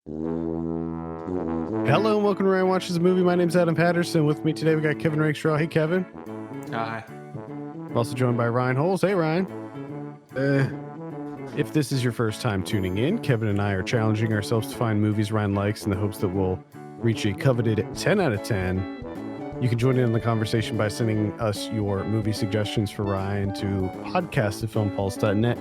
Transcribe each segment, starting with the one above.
Hello and welcome to Ryan Watches a Movie. My name's Adam Patterson. With me today we got Kevin Rakestraw. Hey, Kevin. Hi. We're also joined by Ryan Holes. Hey, Ryan. If this is your first time tuning in, Kevin and I are challenging ourselves to find movies Ryan likes in the hopes that we'll reach a coveted 10 out of 10. You can join in on the conversation by sending us your movie suggestions for Ryan to podcast@filmpulse.net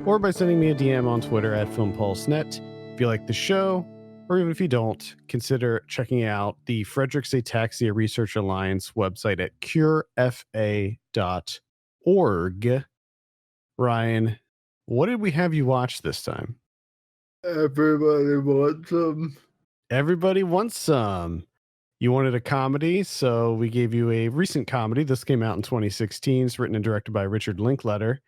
or by sending me a DM on Twitter @filmpulsenet. If you like the show, or even if you don't, consider checking out the Frederick's Ataxia Research Alliance website at curefa.org. Ryan, what did we have you watch this time? Everybody wants some. Everybody wants some. You wanted a comedy, so we gave you a recent comedy. This came out in 2016. It's written and directed by Richard Linklater.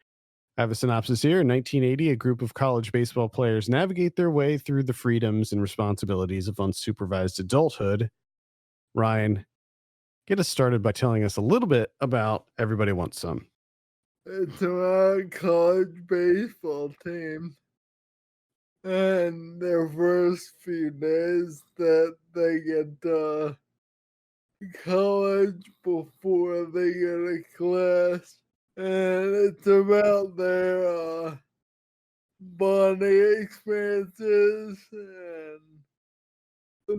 I have a synopsis here. In 1980, a group of college baseball players navigate their way through the freedoms and responsibilities of unsupervised adulthood. Ryan, get us started by telling us a little bit about Everybody Wants Some. It's about college baseball team. And their first few days that they get to college before they get to class. And it's about their bonding experiences and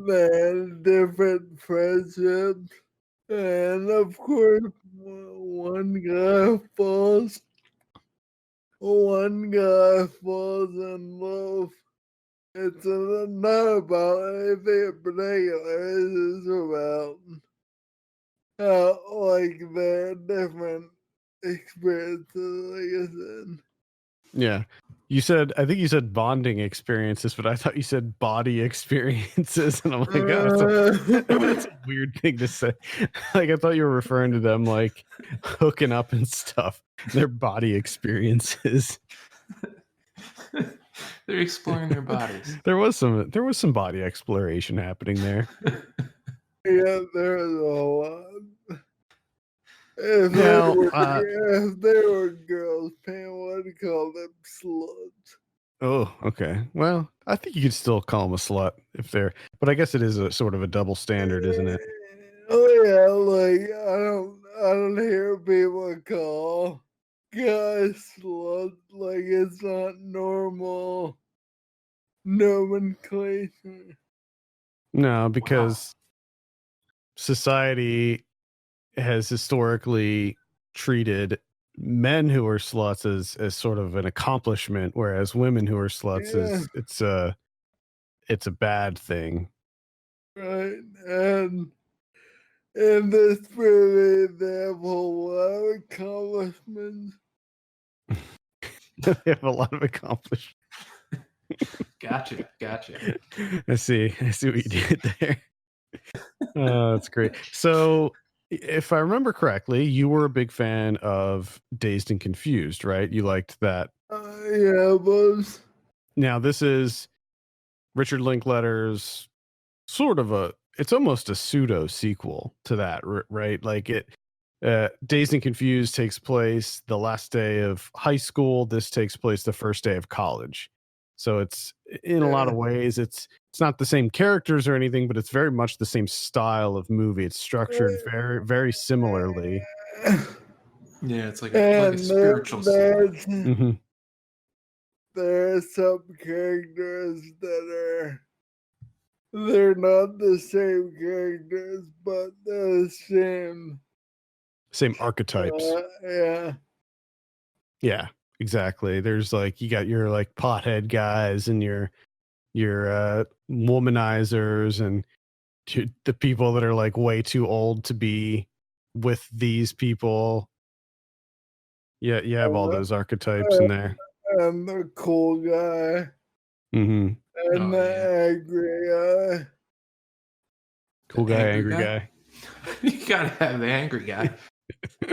then different friendships. And of course, one guy falls in love. It's not about anything in particular. It's about how, like, their different experiences, like I said. Yeah. I think you said bonding experiences, but I thought you said body experiences. And I'm like, oh, that's a weird thing to say. Like, I thought you were referring to them like hooking up and stuff. Their body experiences. They're exploring their bodies. There was some body exploration happening there. Yeah, there's a lot. If they were girls, Pam would call them sluts. Oh, okay. Well, I think you could still call them a slut if they're, but I guess it is a sort of a double standard, isn't it? Oh yeah, like I don't hear people call guys sluts, like it's not normal nomenclature. No, because society has historically treated men who are sluts as sort of an accomplishment, whereas women who are sluts it's a bad thing. Right. And in this movie they have a lot of accomplishments. They have a lot of accomplishments. Gotcha. I see what you did there. Oh, that's great. So if I remember correctly, you were a big fan of Dazed and Confused, right? You liked that. Yeah, it was. Now, this is Richard Linklater's sort of it's almost a pseudo sequel to that, right? Like Dazed and Confused takes place the last day of high school. This takes place the first day of college. So it's in a lot of ways, it's not the same characters or anything, but it's very much the same style of movie. It's structured very, very similarly. Yeah, it's like a spiritual sequel. Mm-hmm. There are some characters that they're not the same characters, but they're the same archetypes. Yeah, exactly. There's like, you got your like pothead guys and your womanizers and the people that are like way too old to be with these people. Yeah, you have all those archetypes in there. And the cool guy. Mm-hmm. And the angry guy. Cool guy, angry guy. You gotta have the angry guy.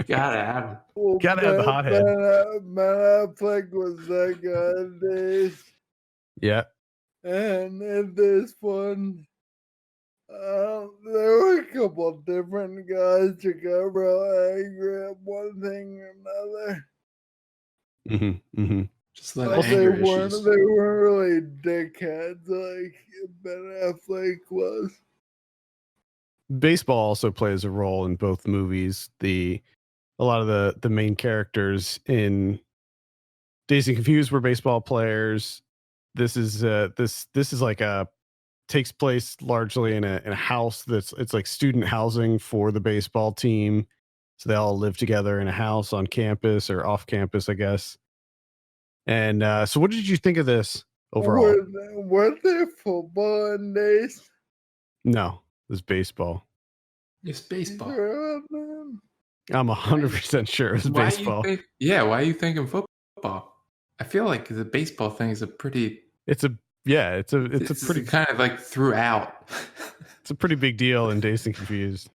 Gotta have him. Well, gotta have the hothead. Man, Affleck was that guy in this. Yeah. And in this one, there were a couple of different guys that got real angry at one thing or another. Mm-hmm. Mm-hmm. Just let But anger issues. they weren't really dickheads like Ben Affleck was. Baseball also plays a role in both movies. A lot of the main characters in Dazed and Confused were baseball players. This is like a takes place largely in a house it's like student housing for the baseball team. So they all live together in a house on campus or off campus, I guess. And so what did you think of this overall? Were there football in this? No, it was baseball. It's baseball. Sure, man. I'm 100% sure it was Why baseball. why are you thinking football? I feel like the baseball thing is a pretty. It's a pretty kind of like throughout. it's a pretty big deal in Dazed and Confused.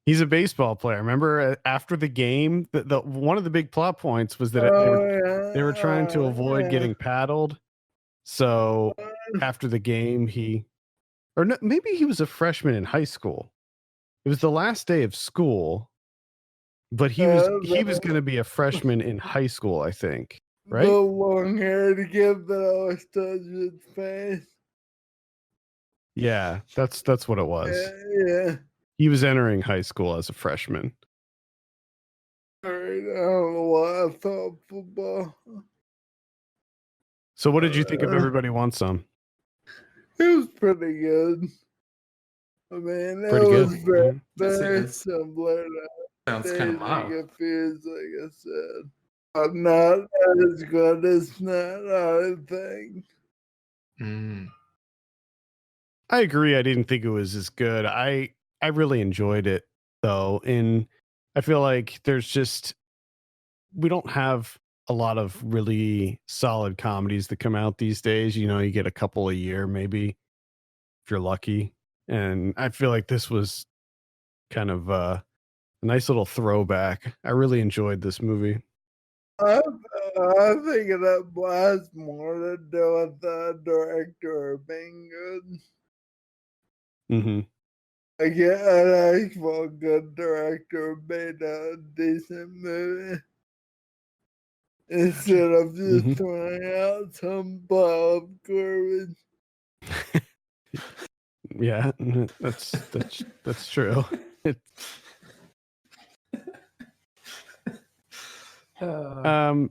He's a baseball player. Remember after the game, the one of the big plot points was that they were trying to avoid getting paddled. So after the game, maybe he was a freshman in high school. It was the last day of school, but he was going to be a freshman in high school, I think. Right? The long-haired kid that always touches his face. Yeah, that's what it was. Yeah. He was entering high school as a freshman. All right, I don't know why I thought football. So what did you think of Everybody Wants Some? It was pretty good. I mean, it Pretty was good. very similar to Sounds kind of mild. Confused, like I said. But not as good as Not I think. I agree. I didn't think it was as good. I really enjoyed it though. And I feel like we don't have a lot of really solid comedies that come out these days. You know, you get a couple a year, maybe if you're lucky. And I feel like this was kind of a nice little throwback. I really enjoyed this movie. I think that has more to do with the director being good. Mm-hmm. Like, an actual good director made a decent movie instead of just throwing out some pile of garbage. Yeah, that's true. God.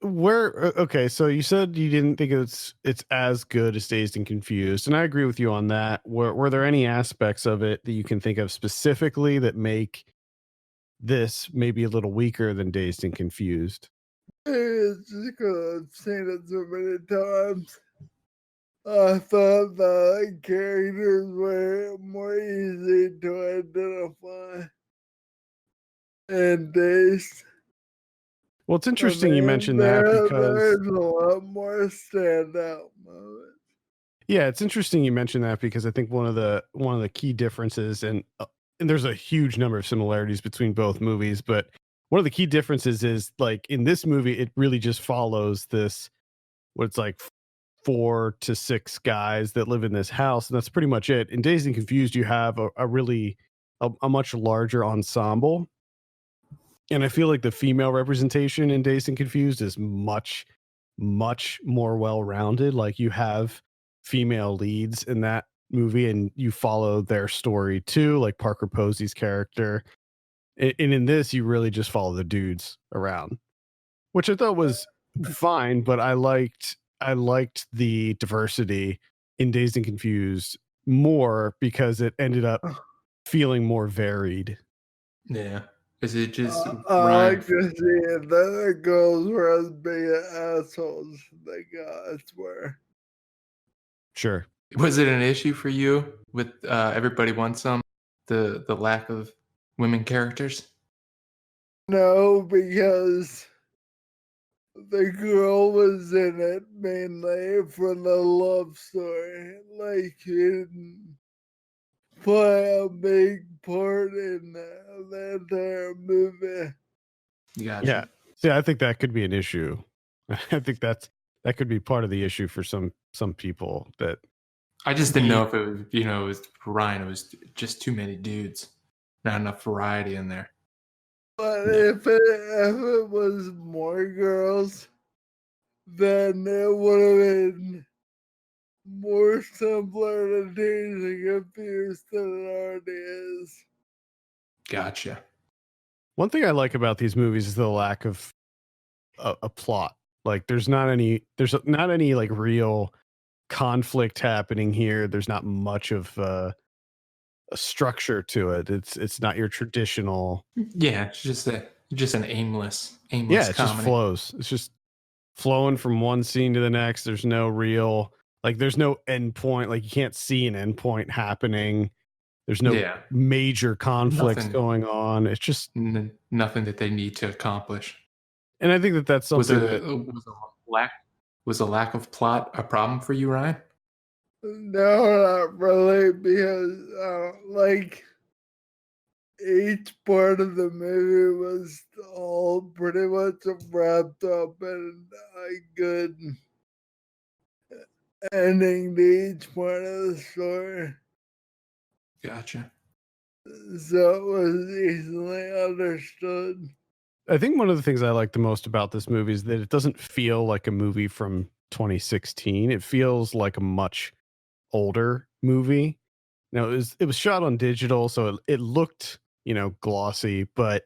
Okay, so you said you didn't think it's as good as Dazed and Confused, and I agree with you on that. Were there any aspects of it that you can think of specifically that make this maybe a little weaker than Dazed and Confused? It's just because I've seen it so many times. I thought the characters were more easy to identify and Dazed. Well, it's interesting you mentioned that because there's a lot more standout moments. Yeah, it's interesting you mentioned that because I think one of the key differences, and there's a huge number of similarities between both movies, but one of the key differences is like in this movie, it really just follows this what's like 4 to 6 guys that live in this house, and that's pretty much it. In Dazed and Confused, you have a much larger ensemble. And I feel like the female representation in Dazed and Confused is much, much more well-rounded. Like you have female leads in that movie and you follow their story too, like Parker Posey's character. And in this, you really just follow the dudes around, which I thought was fine, but I liked the diversity in Dazed and Confused more because it ended up feeling more varied. Yeah. Is it just I like to see it that the girls were as big assholes the guys were. Sure. Was it an issue for you with Everybody Wants Some, the lack of women characters? No, because the girl was in it mainly for the love story. Like, she didn't play a big part in the entire movie. Gotcha. Yeah. See, I think that could be an issue. I think that could be part of the issue for some people. That I just didn't know if it was, it was for Ryan. It was just too many dudes, not enough variety in there. But Yeah. if it was more girls, then it would have been more simpler to tease and confuse than it already is. Gotcha. One thing I like about these movies is the lack of a plot. Like there's not any like real conflict happening here. There's not much of a structure to it. It's not your traditional. Yeah, it's just an aimless Yeah, it just comedy. flows. It's just flowing from one scene to the next. There's no real like there's no end point. Like you can't see an end point happening. There's no Yeah, major conflicts nothing, going on. It's just, nothing that they need to accomplish. and I think that that's Was something that a lack of plot a problem for you, Ryan? No, not really, because like each part of the movie was all pretty much wrapped up in a good ending to each part of the story. Gotcha. So it was easily understood. I think one of the things I like the most about this movie is that it doesn't feel like a movie from 2016. It feels like a much older movie. Now it was shot on digital, so it looked, glossy, but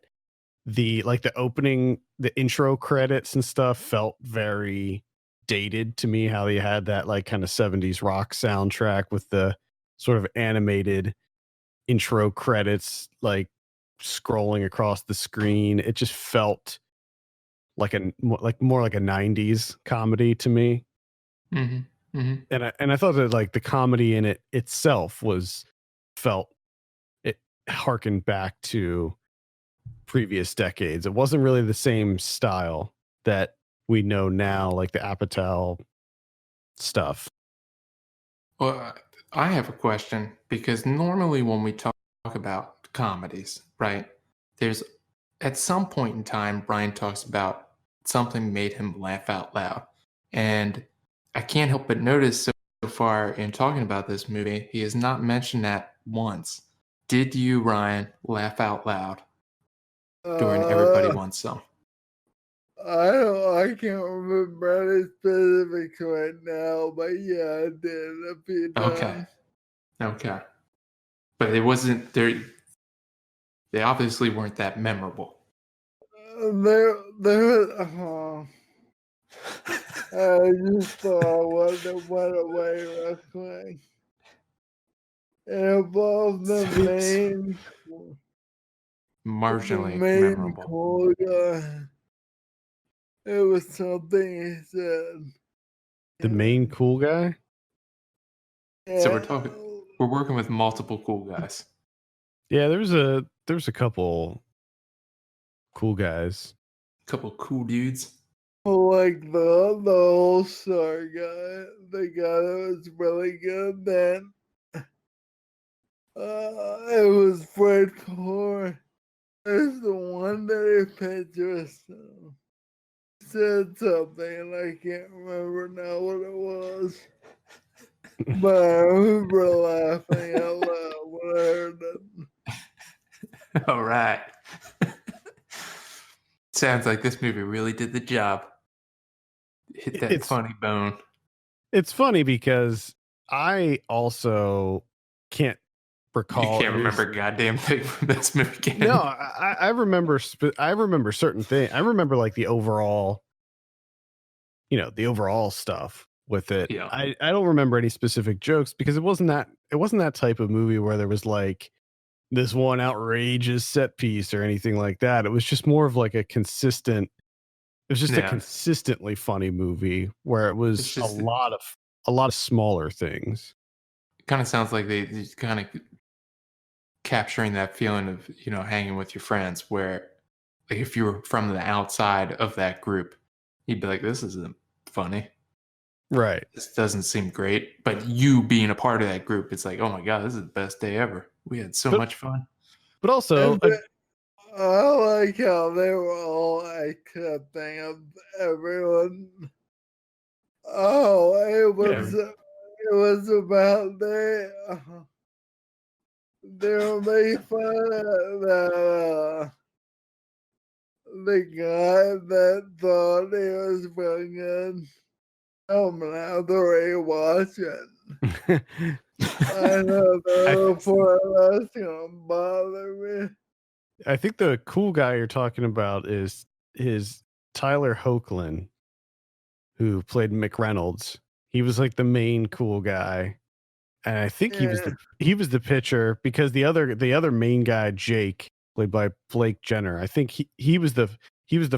the opening, the intro credits and stuff felt very dated to me, how they had that like kind of 70s rock soundtrack with the sort of animated intro credits like scrolling across the screen. It just felt like more like a 90s comedy to me. Mm-hmm. Mm-hmm. And I thought that like the comedy in it itself felt it harkened back to previous decades. It wasn't really the same style that we know now, like the Apatow stuff. Well, I have a question because normally when we talk about comedies, right, there's at some point in time, Brian talks about something made him laugh out loud. And I can't help but notice so far in talking about this movie, he has not mentioned that once. Did you, Ryan, laugh out loud during Everybody Uh, Wants Some? I can't remember any specifics right now, but yeah, I did a few Okay. times. Okay. But it wasn't there. They obviously weren't that memorable. There, I just thought I wanted to went away real quick. It involved the Marginally main memorable. cool guy. It was something he said. The main cool guy. So Yeah, we're working with multiple cool guys. Yeah, there's a couple cool guys. Couple cool dudes. like the all-star guy, the guy that was really good then. It was Fred Core. There's the one that he pictured us. Said something and I can't remember now what it was. But I remember laughing out loud when I heard it. All right. Sounds like this movie really did the job. Hit that It's funny bone. it's funny because I also can't recall. You can't remember a goddamn thing from this movie again. No, I remember. I remember certain things. I remember like the overall, the overall stuff with it. Yeah. I don't remember any specific jokes because it wasn't that type of movie where there was like this one outrageous set piece or anything like that. It was just more of like a consistent. It was just a Yeah. consistently funny movie where it It's was just- a lot of smaller things. Kind of sounds like they kind of capturing that feeling of hanging with your friends where like if you were from the outside of that group you'd be like this isn't funny, Right. this doesn't seem great, but you being a part of that group it's like oh my god this is the best day ever, we had so But- much fun. But also, And I like how they were all accepting of everyone. Oh, it was about they were making fun of the guy that thought he was fucking coming out the rewatch it. I know the part that's gonna bother me. I think the cool guy you're talking about is Tyler Hoechlin, who played Reynolds. He was like the main cool guy, and I think he was the pitcher, because the other main guy, Jake, played by Blake Jenner. I think he was the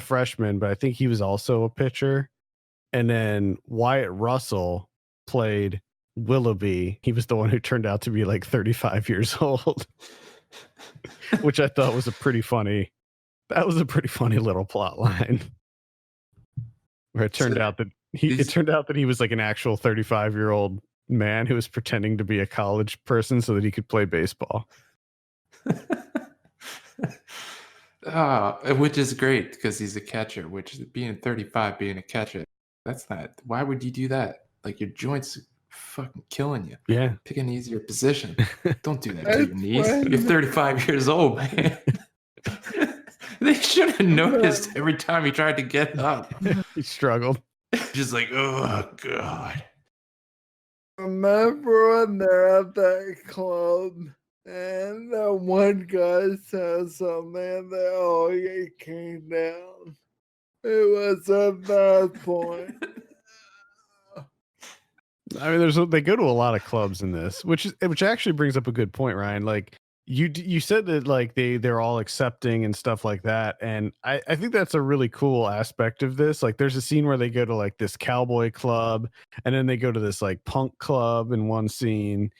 freshman, but I think he was also a pitcher. And then Wyatt Russell played Willoughby. He was the one who turned out to be like 35 years old, which I thought was a pretty funny little plot line. Where it turned out that he was like an actual 35-year-old man who was pretending to be a college person so that he could play baseball. Which is great because he's a catcher, which being 35, being a catcher, that's not, why would you do that? Like, your joints are fucking killing you. Yeah. Pick an easier position. Don't do that to your knees. You're 35 years old, man. They should have noticed every time he tried to get up. He struggled. Just like, oh, God. Remember when they're at that club and that one guy says something and they all get kicked down? It was at that point. I mean, they go to a lot of clubs in this, which actually brings up a good point, Ryan. Like, you said that like they're all accepting and stuff like that, and I think that's a really cool aspect of this. Like, there's a scene where they go to like this cowboy club, and then they go to this like punk club in one scene,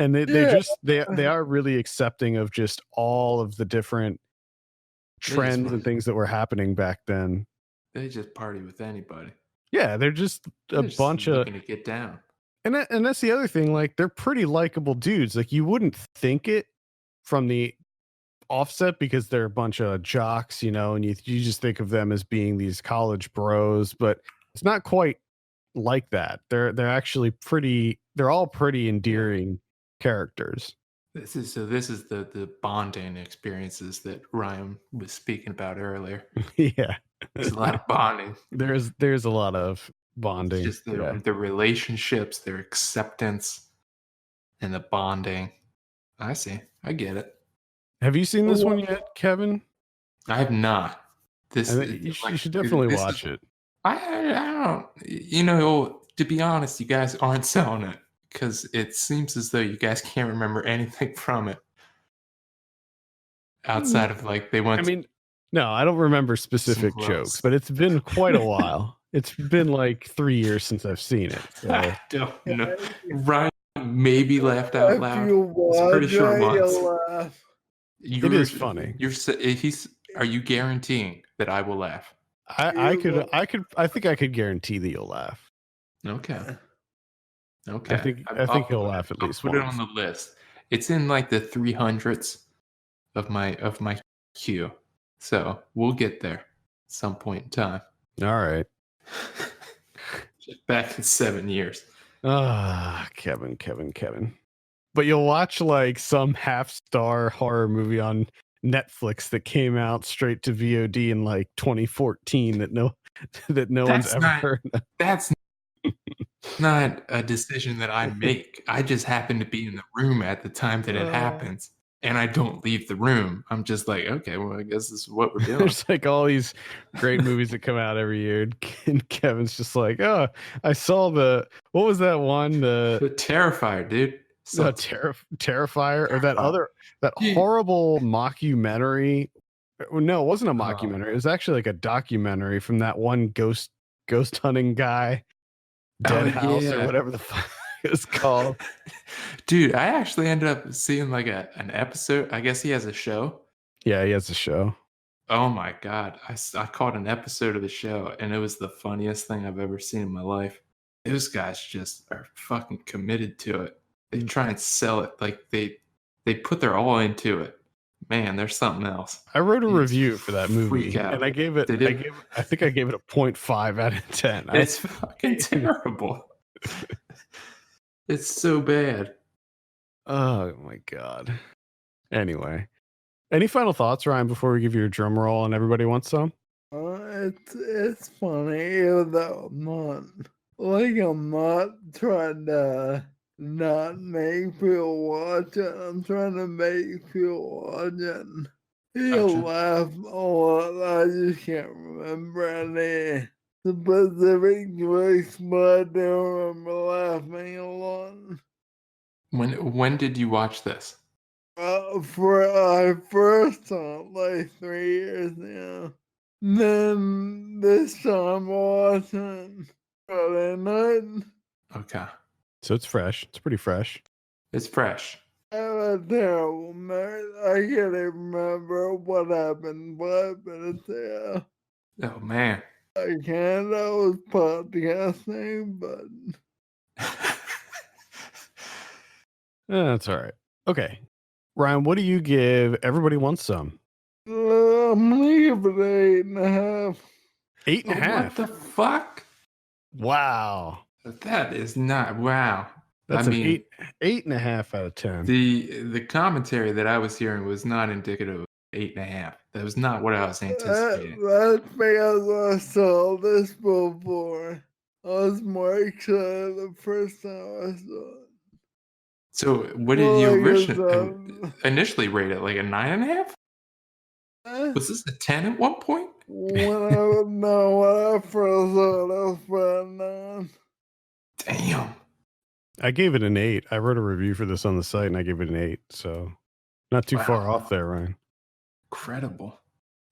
and they are really accepting of just all of the different trends and things that were happening back then. They just party with anybody. Yeah, they're just a bunch of looking to get down. And that's the other thing. Like, they're pretty likable dudes. Like, you wouldn't think it from the offset because they're a bunch of jocks, you know, and you just think of them as being these college bros, but it's not quite like that. They're actually they're all pretty endearing characters. This is the bonding experiences that Ryan was speaking about earlier. Yeah. There's a lot of bonding. There's a lot of bonding. It's just the relationships, their acceptance, and the bonding. I see. I get it. Have you seen this one yet, Kevin? I have not. You should definitely watch it. I don't. You know, to be honest, you guys aren't selling it because it seems as though you guys can't remember anything from it outside of like they went. I mean, no, I don't remember specific jokes, but it's been quite a while. It's been like 3 years since I've seen it. So. I don't know. Ryan maybe laughed out loud. It's pretty short months. It is funny. Are you guaranteeing that I will laugh? I think I could guarantee that you'll laugh. Okay. I think he'll laugh at least. Put it on the list. It's in like the 300s of my queue. So we'll get there at some point in time. All right. Back in 7 years. Kevin. But you'll watch like some half-star horror movie on Netflix that came out straight to VOD in like 2014 that no one's ever heard of. That's not a decision that I make. I just happen to be in the room at the time that it happens. And I don't leave the room. I'm just like, okay, well, I guess this is what we're doing. There's like all these great movies that come out every year. And Kevin's just like, oh, I saw what was that one? The Terrifier, dude. So Terrifier, or that horrible mockumentary. No, it wasn't a mockumentary. It was actually like a documentary from that one ghost hunting guy, Dead House, or whatever the fuck it was called. Dude, I actually ended up seeing like an episode. I guess he has a show. Yeah, he has a show. Oh my God. I caught an episode of the show and it was the funniest thing I've ever seen in my life. Those guys just are fucking committed to it. They try and sell it. Like they put their all into it. Man, there's something else. I wrote a review for that movie and I gave it, I think I gave it a 0.5 out of 10. It's fucking terrible. It's so bad. Oh my God. Anyway, Any final thoughts, Ryan, before we give you a drum roll and everybody wants some? It's funny, even though I'm not trying to not make people watch it. I'm trying to make people watch it. You'll Gotcha. laugh a lot. I just can't remember any specific jokes, but I do remember laughing a lot. When did you watch this? For I first saw it like 3 years ago. Then this time watching Friday night. Okay. So it's fresh. It's pretty fresh. It's fresh. I have a terrible memory. I can't even remember what happened 5 minutes ago. Oh man. I can't. I was podcasting, but That's all right. Okay. Ryan, what do you give Everybody Wants Some? I'm gonna give it 8.5. 8.5. What the fuck? Wow. That is not wow. That's I an mean, 8.5 out of 10. the commentary that I was hearing was not indicative of 8.5. That was not what I was anticipating. That's because I saw this before. I was more excited the first time I saw it. So what did Well, you I guess, initially rate it? Like a 9.5? eh, Was this a 10 at one point? when I first saw it, I was about 9. Damn. I gave it an 8. I wrote a review for this on the site and I gave it an 8. So not too far Wow. off there, Ryan. Incredible.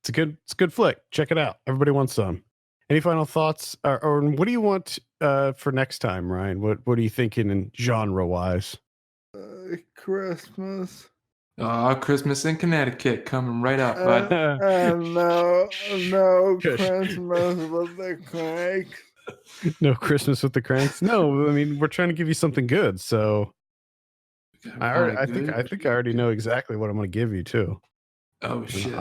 It's a good flick. Check it out. Everybody wants some. Any final thoughts? Or what do you want for next time, Ryan? What are you thinking in genre wise? Christmas. Oh, Christmas in Connecticut coming right up, bud. No Shush. Christmas with the cranks. No Christmas with the Cranks? No, I mean we're trying to give you something good. So I think I already know exactly what I'm going to give you too. Oh shit.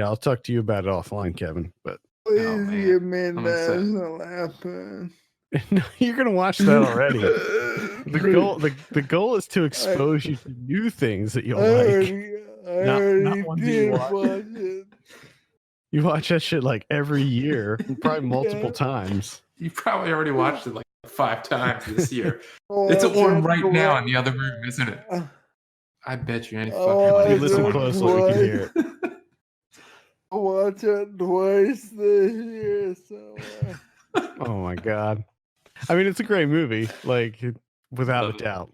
I'll talk to you about it offline, Kevin. But Please man. give me I'm upset. National Lampoon. no, you're going to watch that already. The goal is to expose you to new things that you'll like. I Not already ones that you did watch. watch it. You watch that shit like every year, probably multiple Yeah. times. You probably already watched it like 5 times this year. I'll It's watch on it right now in twice. the other room, isn't it? I bet you any fucking Oh, money. Hey, I listen just close so we can hear it. I'll watch it twice this year. So Oh my god! I mean, it's a great movie, like without a Love it. doubt.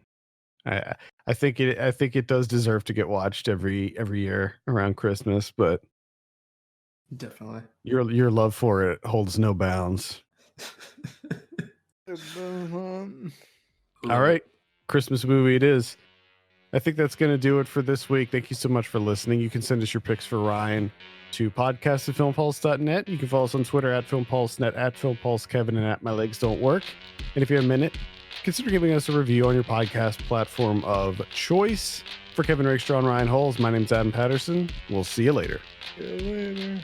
I think it does deserve to get watched every year around Christmas, but Definitely. your love for it holds no bounds. it doesn't. All right, Christmas movie it is. I think that's going to do it for this week. Thank you so much for listening. You can send us your picks for Ryan to podcast@filmpulse.net. You can follow us on Twitter @filmpulsenet, @filmpulsekevin, and @mylegsdon'twork. And if you have a minute, consider giving us a review on your podcast platform of choice. For Kevin Rakestraw and Ryan Holes, my name's Adam Patterson. We'll see you later. See you later.